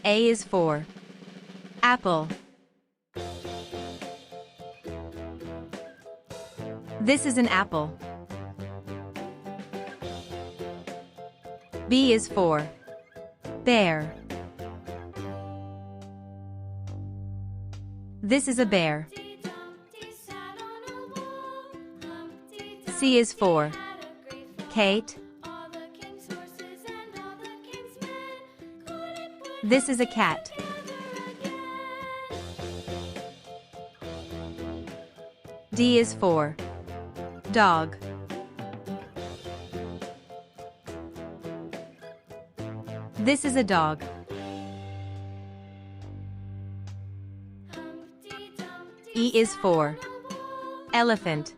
A is for apple. This is an apple. B is for bear. This is a bear. C is for Kate. This is a cat. D is for dog. This is a dog. E is for elephant.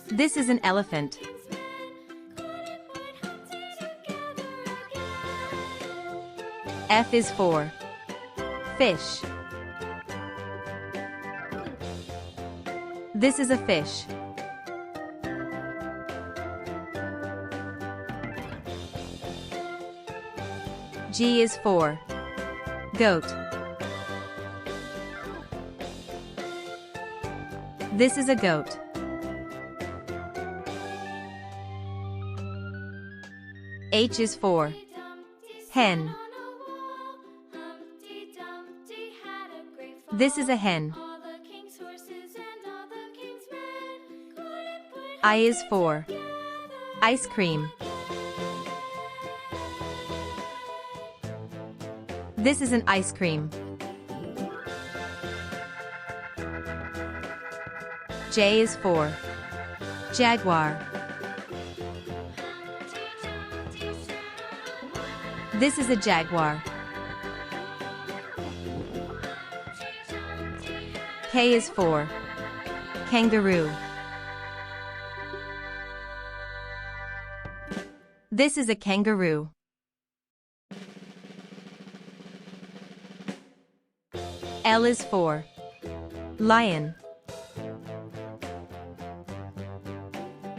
This is an elephant. F is for fish. This is a fish. G is for goat. This is a goat. H is for hen. This is a hen. I is for ice cream. This is an ice cream. J is for jaguar. This is a jaguar. K is for kangaroo. This is a kangaroo. L is for lion.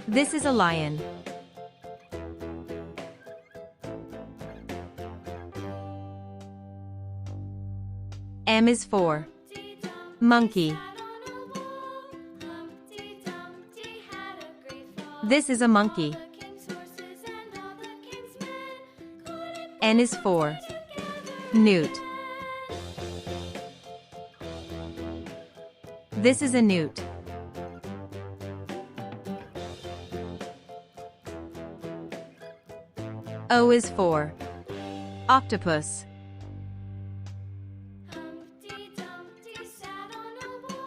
This is a lion. M is for monkey. This is a monkey. N is for newt. This is a newt. O is for octopus.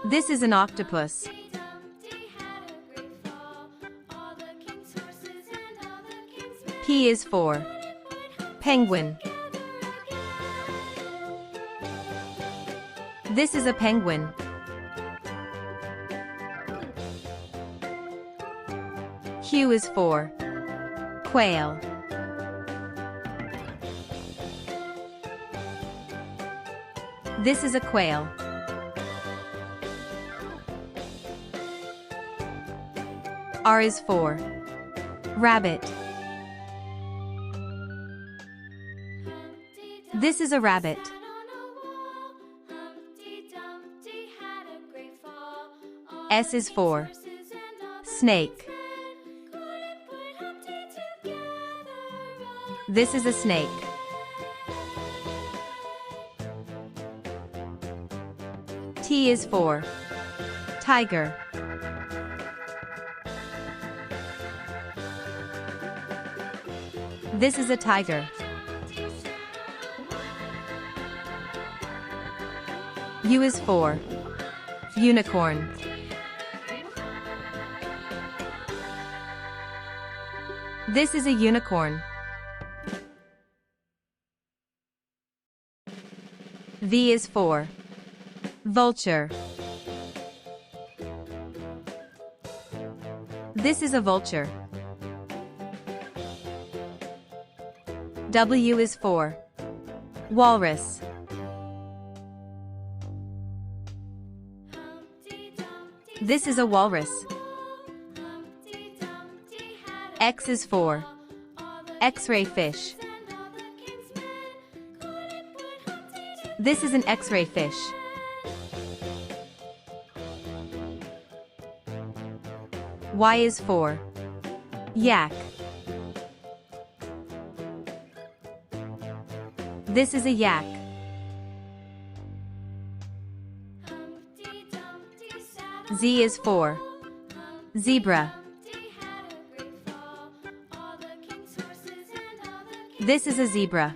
This is an octopus. P is for penguin. This is a penguin. Q is for quail. This is a quail. R is for rabbit. This is a rabbit. S is for snake. This is a snake. T is for tiger. This is a tiger. U is for unicorn. This is a unicorn. V is for vulture. This is a vulture. W is for walrus. This is a walrus. X is for X-ray fish. This is an X-ray fish. Y is for yak. This is a yak. Z is for zebra. This is a zebra.